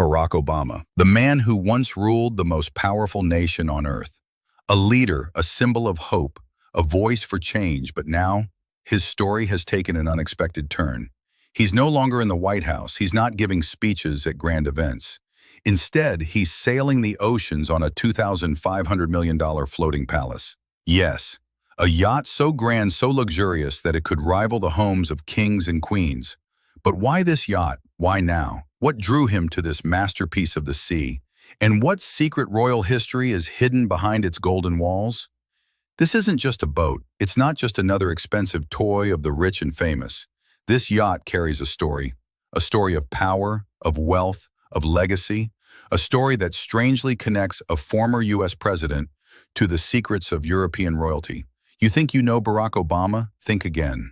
Barack Obama, the man who once ruled the most powerful nation on earth. A leader, a symbol of hope, a voice for change, but now his story has taken an unexpected turn. He's no longer in the White House. He's not giving speeches at grand events. Instead, he's sailing the oceans on a $2,500 million floating palace. Yes, a yacht so grand, so luxurious that it could rival the homes of kings and queens. But why this yacht? Why now? What drew him to this masterpiece of the sea? And what secret royal history is hidden behind its golden walls? This isn't just a boat. It's not just another expensive toy of the rich and famous. This yacht carries a story of power, of wealth, of legacy, a story that strangely connects a former U.S. president to the secrets of European royalty. You think you know Barack Obama? Think again.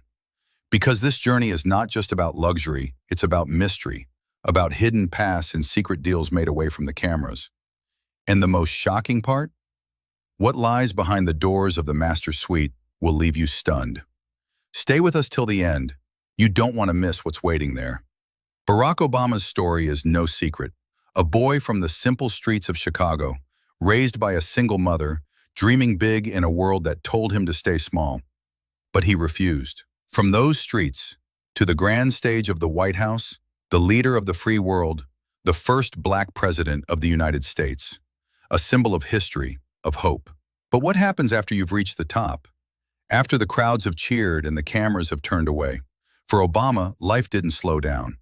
Because this journey is not just about luxury, it's about mystery, about hidden pasts and secret deals made away from the cameras. And the most shocking part? What lies behind the doors of the master suite will leave you stunned. Stay with us till the end. You don't want to miss what's waiting there. Barack Obama's story is no secret. A boy from the simple streets of Chicago, raised by a single mother, dreaming big in a world that told him to stay small. But he refused. From those streets to the grand stage of the White House, the leader of the free world, the first black president of the United States, a symbol of history, of hope. But what happens after you've reached the top? After the crowds have cheered and the cameras have turned away? For Obama, life didn't slow down.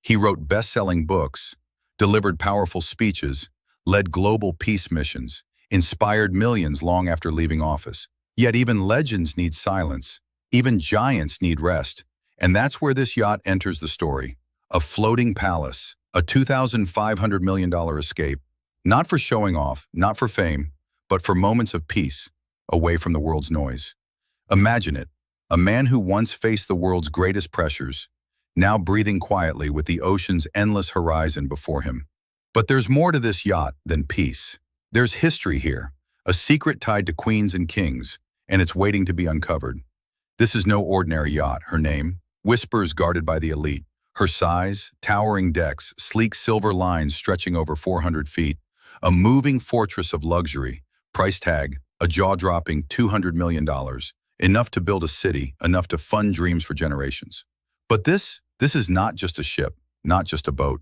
He wrote best-selling books, delivered powerful speeches, led global peace missions, inspired millions long after leaving office. Yet even legends need silence. Even giants need rest. And that's where this yacht enters the story. A floating palace, a $2,500 million escape. Not for showing off, not for fame, but for moments of peace, away from the world's noise. Imagine it, a man who once faced the world's greatest pressures, now breathing quietly with the ocean's endless horizon before him. But there's more to this yacht than peace. There's history here, a secret tied to queens and kings, and it's waiting to be uncovered. This is no ordinary yacht. Her name, whispers guarded by the elite. Her size, towering decks, sleek silver lines stretching over 400 feet, a moving fortress of luxury. Price tag, a jaw-dropping $200 million, enough to build a city, enough to fund dreams for generations. But this is not just a ship, not just a boat.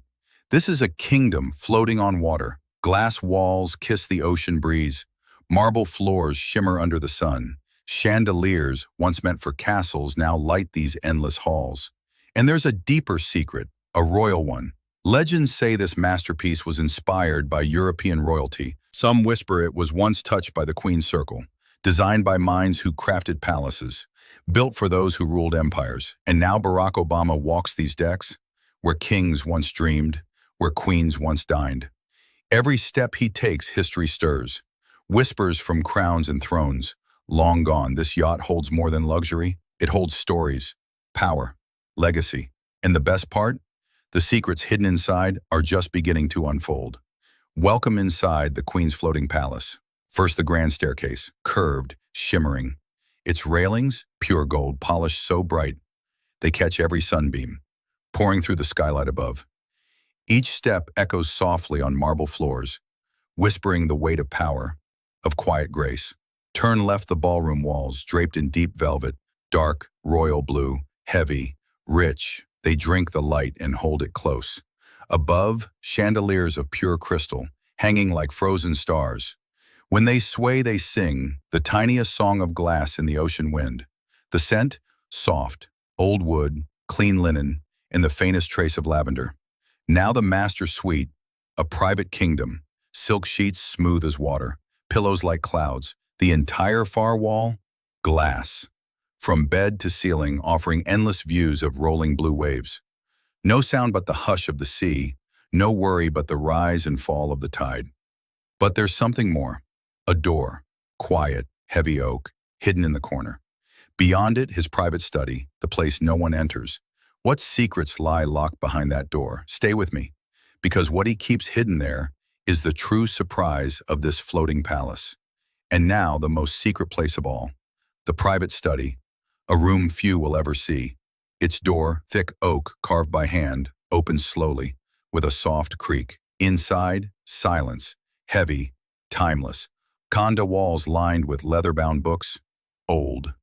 This is a kingdom floating on water. Glass walls kiss the ocean breeze. Marble floors shimmer under the sun. Chandeliers, once meant for castles, now light these endless halls. And there's a deeper secret, a royal one. Legends say this masterpiece was inspired by European royalty. Some whisper it was once touched by the Queen's Circle, designed by minds who crafted palaces, built for those who ruled empires. And now Barack Obama walks these decks, where kings once dreamed, where queens once dined. Every step he takes, history stirs. Whispers from crowns and thrones. Long gone, this yacht holds more than luxury. It holds stories, power, legacy. And the best part? The secrets hidden inside are just beginning to unfold. Welcome inside the Queen's floating palace. First, the grand staircase, curved, shimmering. Its railings, pure gold, polished so bright, they catch every sunbeam, pouring through the skylight above. Each step echoes softly on marble floors, whispering the weight of power, of quiet grace. Turn left, the ballroom walls, draped in deep velvet, dark, royal blue, heavy, rich. They drink the light and hold it close. Above, chandeliers of pure crystal, hanging like frozen stars. When they sway, they sing, the tiniest song of glass in the ocean wind. The scent? Soft, old wood, clean linen, and the faintest trace of lavender. Now the master suite, a private kingdom, silk sheets smooth as water, pillows like clouds, the entire far wall, glass. From bed to ceiling, offering endless views of rolling blue waves. No sound but the hush of the sea, no worry but the rise and fall of the tide. But there's something more. A door, quiet, heavy oak, hidden in the corner. Beyond it, his private study, the place no one enters. What secrets lie locked behind that door? Stay with me, because what he keeps hidden there is the true surprise of this floating palace. And now the most secret place of all, the private study, a room few will ever see. Its door, thick oak carved by hand, opens slowly, with a soft creak. Inside, silence, heavy, timeless. Conda walls lined with leather-bound books, old,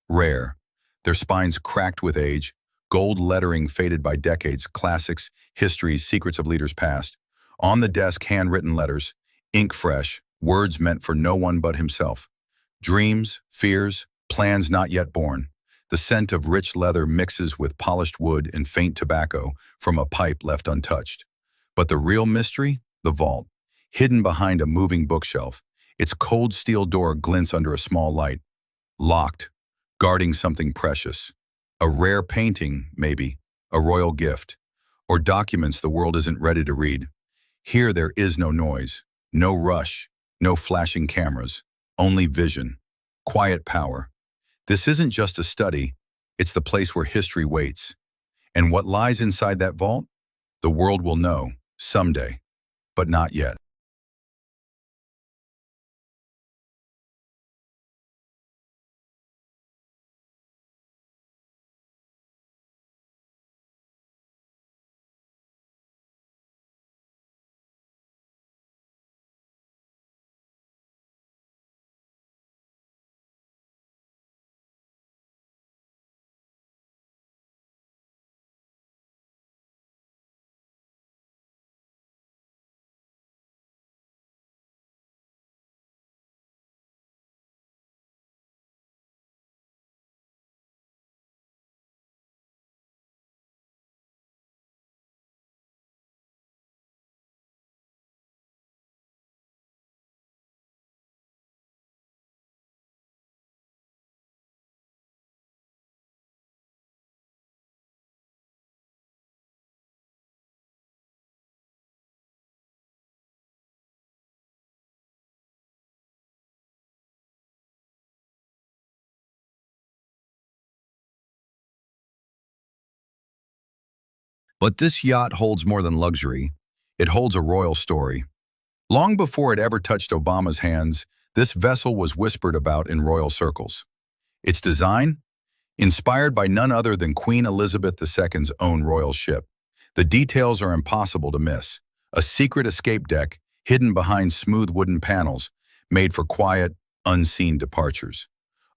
rare. Their spines cracked with age, gold lettering faded by decades, classics, histories, secrets of leaders past. On the desk, handwritten letters, ink fresh, words meant for no one but himself. Dreams, fears, plans not yet born. The scent of rich leather mixes with polished wood and faint tobacco from a pipe left untouched. But the real mystery? The vault. Hidden behind a moving bookshelf, its cold steel door glints under a small light. Locked, guarding something precious. A rare painting, maybe, a royal gift, or documents the world isn't ready to read. Here there is no noise, no rush, no flashing cameras, only vision, quiet power. This isn't just a study, it's the place where history waits. And what lies inside that vault? The world will know, someday, but not yet. But this yacht holds more than luxury. It holds a royal story. Long before it ever touched Obama's hands, this vessel was whispered about in royal circles. Its design? Inspired by none other than Queen Elizabeth II's own royal ship. The details are impossible to miss. A secret escape deck, hidden behind smooth wooden panels, made for quiet, unseen departures.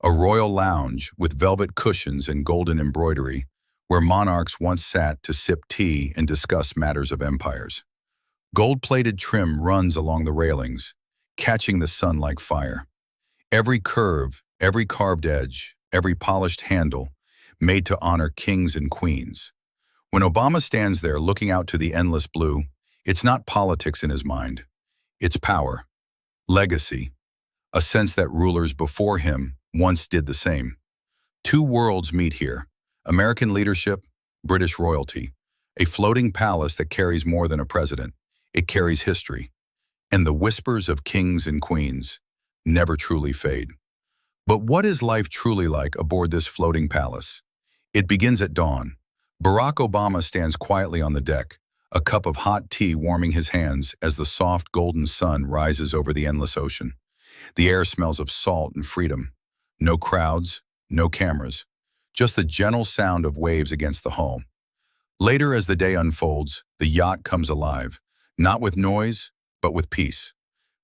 A royal lounge with velvet cushions and golden embroidery, where monarchs once sat to sip tea and discuss matters of empires. Gold-plated trim runs along the railings, catching the sun like fire. Every curve, every carved edge, every polished handle, made to honor kings and queens. When Obama stands there looking out to the endless blue, it's not politics in his mind. It's power, legacy, a sense that rulers before him once did the same. Two worlds meet here, American leadership, British royalty, a floating palace that carries more than a president. It carries history, and the whispers of kings and queens never truly fade. But what is life truly like aboard this floating palace? It begins at dawn. Barack Obama stands quietly on the deck, a cup of hot tea warming his hands as the soft golden sun rises over the endless ocean. The air smells of salt and freedom. No crowds, no cameras, just the gentle sound of waves against the hull. Later, as the day unfolds, the yacht comes alive, not with noise, but with peace.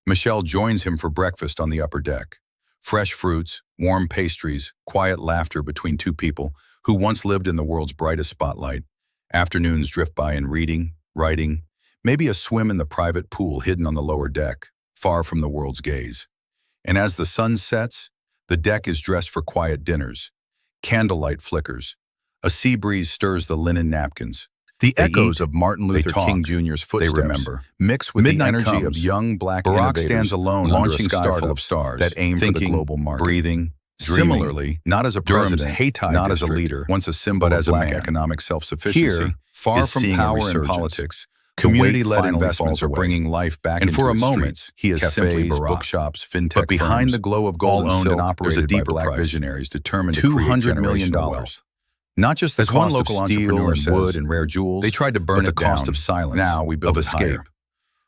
Michelle joins him for breakfast on the upper deck. Fresh fruits, warm pastries, quiet laughter between two people who once lived in the world's brightest spotlight. Afternoons drift by in reading, writing, maybe a swim in the private pool hidden on the lower deck, far from the world's gaze. And as the sun sets, the deck is dressed for quiet dinners. Candlelight flickers. A sea breeze stirs the linen napkins. The echoes of Martin Luther King Jr.'s footsteps mix with the energy of young black innovators. Barack stands alone launching startups that aim for the global market. Breathing, similarly, not as a president, not as a leader, once a symbol of black economic self-sufficiency. Here, far from power and politics, community-led investments are bringing life back into the streets. And for a moment, he is simply Barack. Bookshops, fintech but behind the glow of gold owned and operated by black visionaries determined to create $200 million. Not just the cost of steel and wood and rare jewels, they tried to burn it down. The cost of silence, now we build escape.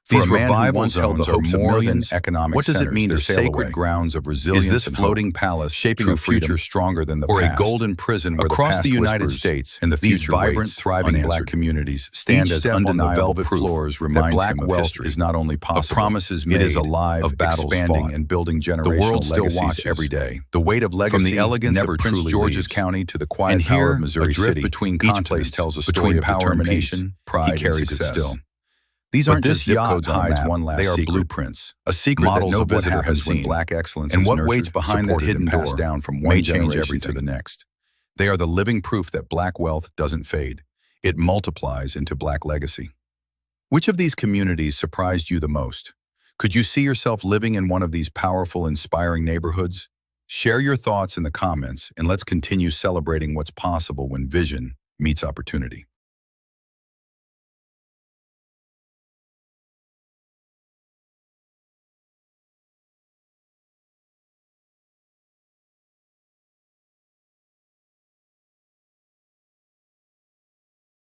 For These a man who revival once held the zones are hopes of more than millions, economic what does it centers. mean They're to sail sacred away? grounds of resilience Is this and floating hope, palace shaping true a future freedom, stronger than the or past? a golden prison where Across the the past United whispers States, and the these future vibrant, waits, thriving black unanswered? communities stand Each as step on the undeniable velvet proof floors that reminds black him of wealth history, is not only of possible, promises it is made, alive, of battles expanding, fought. and building generational The world still legacies watches every day. The weight of legacy From the elegance never of Prince truly George's leaves. County to the quiet And power here, of Missouri adrift City, between each place continents, tells a story between of power and peace, determination, he pride, carries and it success. still. These But aren't this just zip yacht codes on a hides map. one last They are secret. blueprints, A secret models that no of what visitor happens has when seen. black excellence And is what nurtured, waits behind that supported, hidden and passed door down from may one change generation to everything. the next. They are the living proof that black wealth doesn't fade. It multiplies into black legacy. Which of these communities surprised you the most? Could you see yourself living in one of these powerful, inspiring neighborhoods? Share your thoughts in the comments, and let's continue celebrating what's possible when vision meets opportunity.